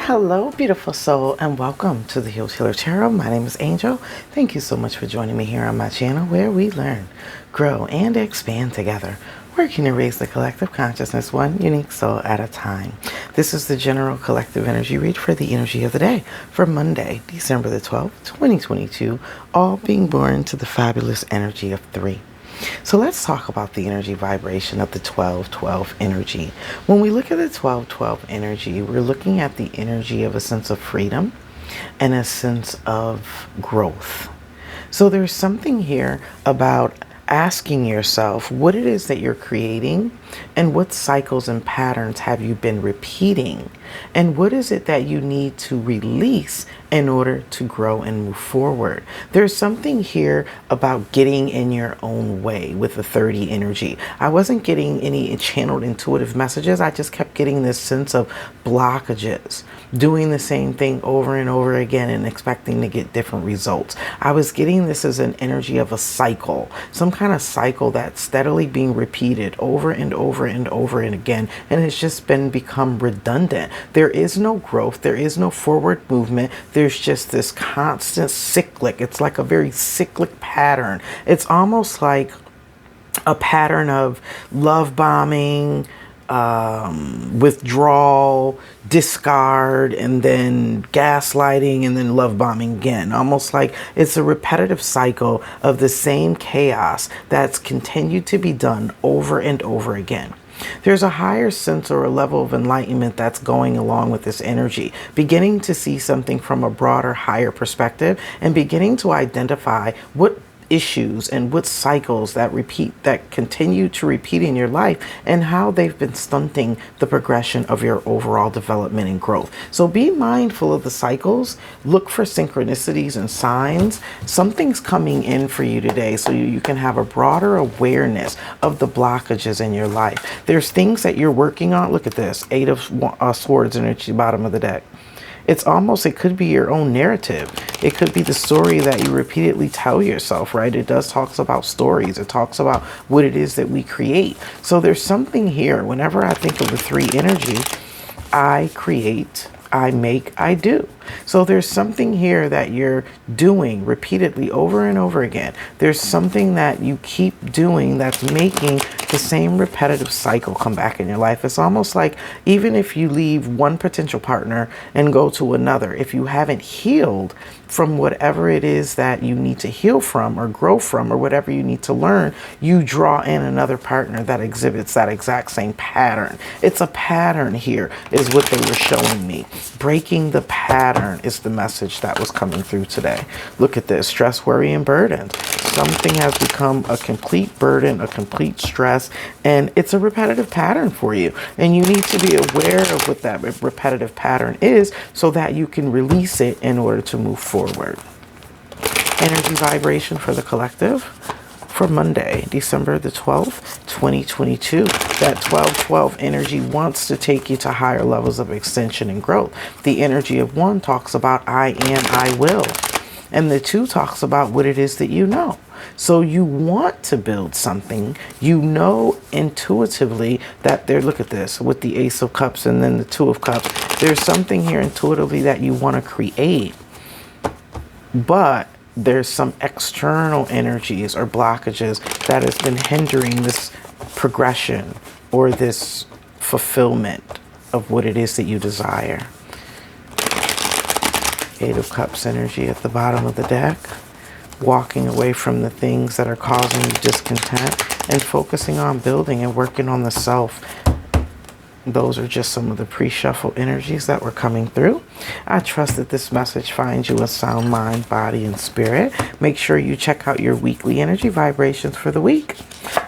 Hello, beautiful soul, and welcome to the Healed Healer Tarot. My name is Angel. Thank you so much for joining me here on my channel where we learn, grow, and expand together, working to raise the collective consciousness one unique soul at a time. This is the general collective energy read for the energy of the day for Monday, December the 12th, 2022, all being born to the fabulous energy of 3. So let's talk about the energy vibration of the 12-12 energy. When we look at the 12-12 energy, we're looking at the energy of a sense of freedom and a sense of growth. So there's something here about asking yourself what it is that you're creating and what cycles and patterns have you been repeating, and what is it that you need to release in order to grow and move forward. There's something here about getting in your own way with the 30 energy. I wasn't getting any channeled intuitive messages. I just kept getting this sense of blockages, doing the same thing over and over again and expecting to get different results. I was getting this as an energy of a cycle, some kind of cycle that's steadily being repeated over and over and over and again, and it's just become redundant. There is no growth, there is no forward movement, there's just this constant cyclic. It's like a very cyclic pattern. It's almost like a pattern of love bombing, withdrawal, discard, and then gaslighting, and then love bombing again. Almost like it's a repetitive cycle of the same chaos that's continued to be done over and over again. There's a higher sense or a level of enlightenment that's going along with this energy, beginning to see something from a broader, higher perspective, and beginning to identify what issues and what cycles that continue to repeat in your life and how they've been stunting the progression of your overall development and growth. So be mindful of the cycles. Look for synchronicities and signs. Something's coming in for you today so you can have a broader awareness of the blockages in your life. There's things that you're working on. Look at this, 8 of Swords energy, bottom of the deck. It's almost, it could be your own narrative. It could be the story that you repeatedly tell yourself, right? It does talks about stories. It talks about what it is that we create. So there's something here. Whenever I think of the 3 energy, I create, I make, I do. So there's something here that you're doing repeatedly over and over again. There's something that you keep doing that's making the same repetitive cycle come back in your life. It's almost like even if you leave one potential partner and go to another, if you haven't healed from whatever it is that you need to heal from or grow from or whatever you need to learn, you draw in another partner that exhibits that exact same pattern. It's a pattern here is what they were showing me. Breaking the pattern is the message that was coming through today. Look at this, stress, worry, and burden. Something has become a complete burden, a complete stress, and it's a repetitive pattern for you. And you need to be aware of what that repetitive pattern is so that you can release it in order to move forward. Energy vibration for the collective for Monday, December the 12th, 2022. That 12-12 energy wants to take you to higher levels of extension and growth. The energy of 1 talks about I am, I will. And the 2 talks about what it is that you know. So you want to build something. You know intuitively that there, look at this, with the Ace of Cups and then the 2 of Cups. There's something here intuitively that you want to create. But there's some external energies or blockages that has been hindering this progression or this fulfillment of what it is that you desire. 8 of Cups energy at the bottom of the deck. Walking away from the things that are causing you discontent and focusing on building and working on the self. Those are just some of the pre-shuffle energies that were coming through. I trust that this message finds you in sound mind, body, and spirit. Make sure you check out your weekly energy vibrations for the week.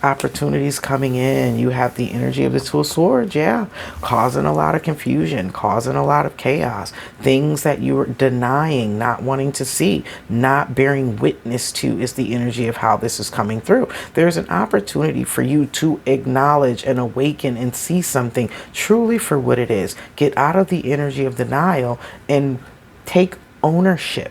Opportunities coming in. You have the energy of the Two of Swords, yeah, causing a lot of confusion, causing a lot of chaos. Things that you are denying, not wanting to see, not bearing witness to is the energy of how this is coming through. There's an opportunity for you to acknowledge and awaken and see something truly for what it is. Get out of the energy of denial and take ownership.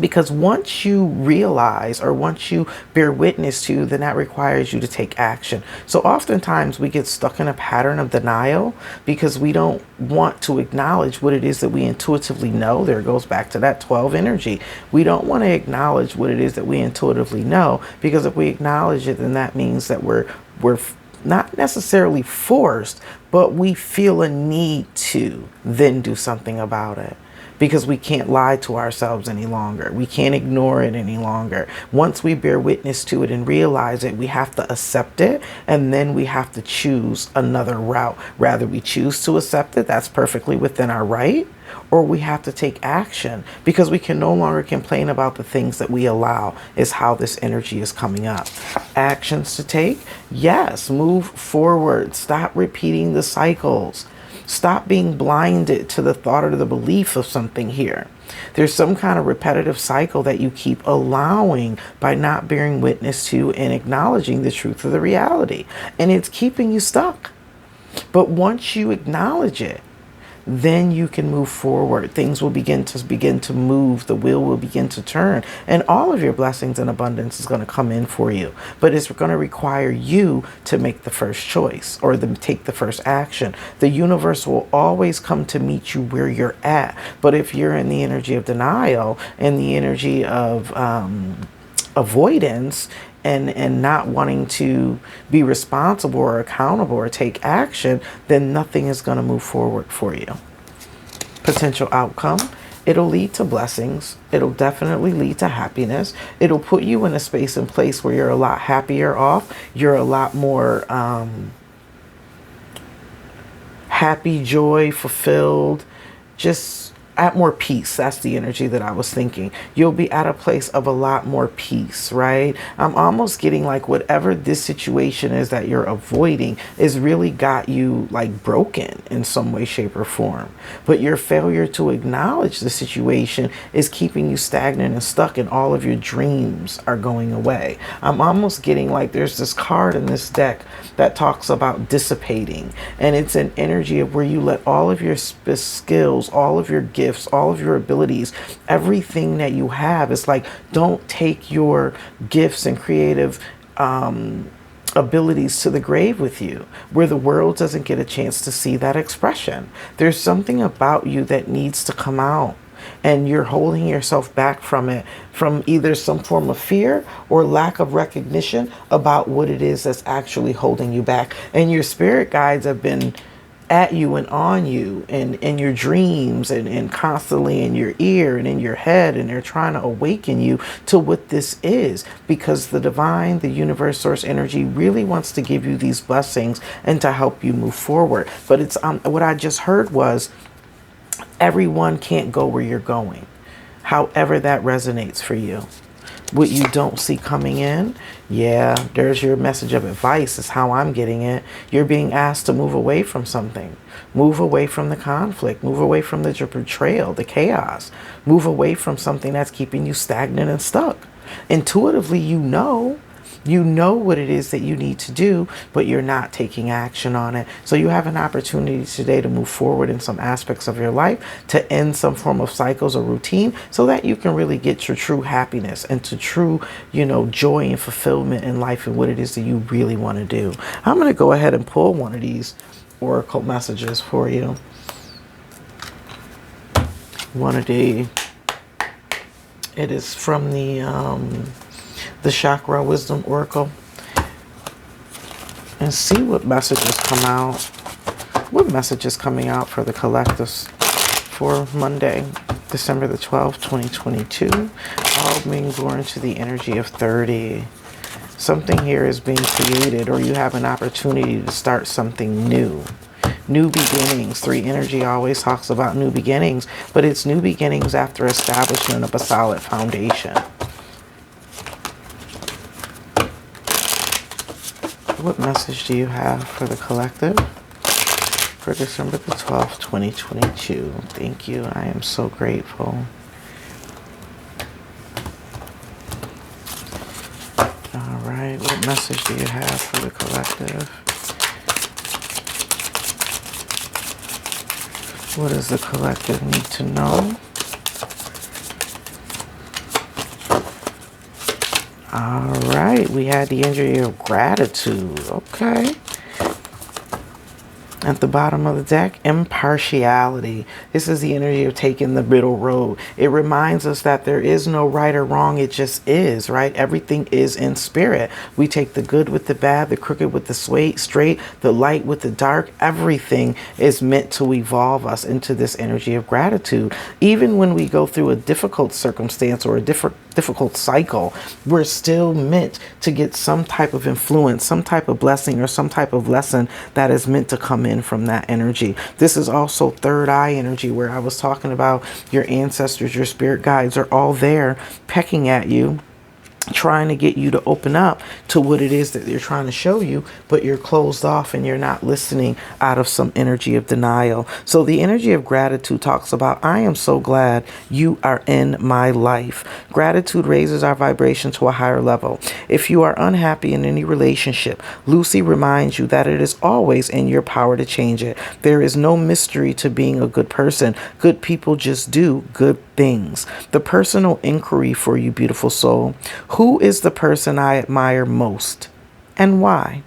Because once you realize or once you bear witness to, then that requires you to take action. So oftentimes we get stuck in a pattern of denial because we don't want to acknowledge what it is that we intuitively know. There it goes back to that 12 energy. We don't want to acknowledge what it is that we intuitively know, because if we acknowledge it, then that means that we're not necessarily forced, but we feel a need to then do something about it. Because we can't lie to ourselves any longer. We can't ignore it any longer. Once we bear witness to it and realize it, we have to accept it, and then we have to choose another route. Rather we choose to accept it, that's perfectly within our right, or we have to take action, because we can no longer complain about the things that we allow, is how this energy is coming up. Actions to take? Yes, move forward. Stop repeating the cycles. Stop being blinded to the thought or the belief of something here. There's some kind of repetitive cycle that you keep allowing by not bearing witness to and acknowledging the truth of the reality. And it's keeping you stuck. But once you acknowledge it, then you can move forward. Things will begin to move. The wheel will begin to turn, and all of your blessings and abundance is going to come in for you. But it's going to require you to make the first choice, or take the first action. The universe will always come to meet you where you're at. But if you're in the energy of denial and the energy of avoidance, and not wanting to be responsible or accountable or take action, then nothing is going to move forward for you. Potential outcome: it'll lead to blessings. It'll definitely lead to happiness. It'll put you in a space and place where you're a lot happier off. You're a lot more happy, joy, fulfilled, just at more peace. That's the energy that I was thinking. You'll be at a place of a lot more peace, right? I'm almost getting like whatever this situation is that you're avoiding is really got you like broken in some way, shape, or form. But your failure to acknowledge the situation is keeping you stagnant and stuck, and all of your dreams are going away. I'm almost getting like there's this card in this deck that talks about dissipating, and it's an energy of where you let all of your skills, all of your gifts, all of your abilities, everything that you have. It's like, don't take your gifts and creative abilities to the grave with you, where the world doesn't get a chance to see that expression. There's something about you that needs to come out, and you're holding yourself back from it, from either some form of fear or lack of recognition about what it is that's actually holding you back. And your spirit guides have been at you and on you and in your dreams and constantly in your ear and in your head, and they're trying to awaken you to what this is, because the divine, the universe, source energy really wants to give you these blessings and to help you move forward. But it's what I just heard was, everyone can't go where you're going, however that resonates for you. What you don't see coming in, yeah, there's your message of advice, is how I'm getting it. You're being asked to move away from something. Move away from the conflict. Move away from the betrayal, the chaos. Move away from something that's keeping you stagnant and stuck. Intuitively, you know what it is that you need to do, but you're not taking action on it. So you have an opportunity today to move forward in some aspects of your life, to end some form of cycles or routine, so that you can really get your true happiness and to true, joy and fulfillment in life and what it is that you really want to do. I'm going to go ahead and pull one of these oracle messages for you. It is from the Chakra Wisdom Oracle, and see what messages come out. What message is coming out for the collectives for Monday, December the 12th, 2022. All being born to the energy of 30. Something here is being created, or you have an opportunity to start something new. New beginnings. 3 energy always talks about new beginnings, but it's new beginnings after establishment of a solid foundation. what message do you have for the collective for December the 12th, 2022? Thank you. I am so grateful. All right. What message do you have for the collective? What does the collective need to know? All right. We had the energy of gratitude. Okay. At the bottom of the deck, impartiality. This is the energy of taking the middle road. It reminds us that there is no right or wrong. It just is, right? Everything is in spirit. We take the good with the bad, the crooked with the straight, the light with the dark. Everything is meant to evolve us into this energy of gratitude. Even when we go through a difficult circumstance or a difficult cycle, we're still meant to get some type of influence, some type of blessing, or some type of lesson that is meant to come in from that energy. This is also third eye energy, where I was talking about your ancestors, your spirit guides are all there pecking at you, trying to get you to open up to what it is that they're trying to show you, but you're closed off and you're not listening out of some energy of denial. So the energy of gratitude talks about, I am so glad you are in my life. Gratitude raises our vibration to a higher level. If you are unhappy in any relationship, Lucy reminds you that it is always in your power to change it. There is no mystery to being a good person. Good people just do good things. The personal inquiry for you, beautiful soul. Who is the person I admire most and why?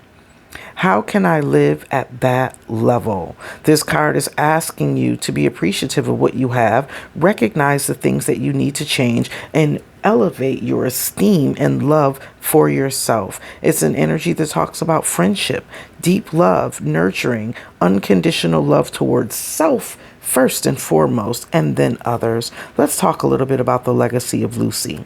How can I live at that level? This card is asking you to be appreciative of what you have, recognize the things that you need to change, and elevate your esteem and love for yourself. It's an energy that talks about friendship, deep love, nurturing, unconditional love towards self first and foremost, and then others. Let's talk a little bit about the legacy of Lucy.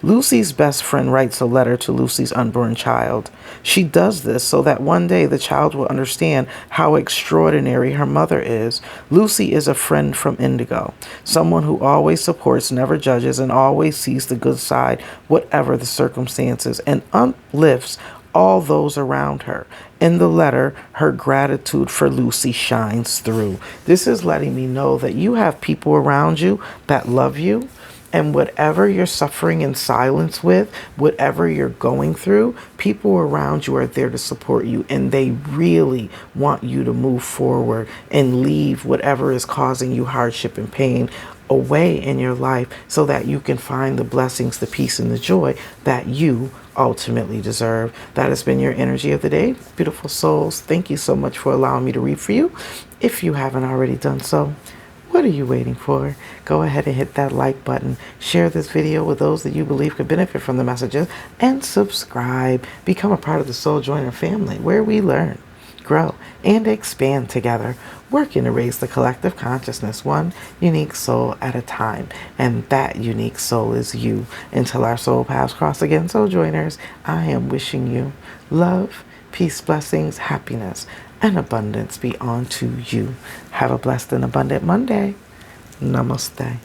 Lucy's best friend writes a letter to Lucy's unborn child. She does this so that one day the child will understand how extraordinary her mother is. Lucy is a friend from Indigo, someone who always supports, never judges, and always sees the good side, whatever the circumstances, and uplifts all those around her. In the letter, her gratitude for Lucy shines through. This is letting me know that you have people around you that love you, and whatever you're suffering in silence with, whatever you're going through, people around you are there to support you, and they really want you to move forward and leave whatever is causing you hardship and pain away in your life so that you can find the blessings, the peace, and the joy that you ultimately deserve. That has been your energy of the day, beautiful souls. Thank you so much for allowing me to read for you. If you haven't already done so, what are you waiting for? Go ahead and hit that like button. Share this video with those that you believe could benefit from the messages. And subscribe. Become a part of the Soul Joiner family, where we learn, grow, and expand together, working to raise the collective consciousness one unique soul at a time. And that unique soul is you. Until our soul paths cross again, Soul Joiners, I am wishing you love, peace, blessings, happiness, and abundance be unto you. Have a blessed and abundant Monday. Namaste.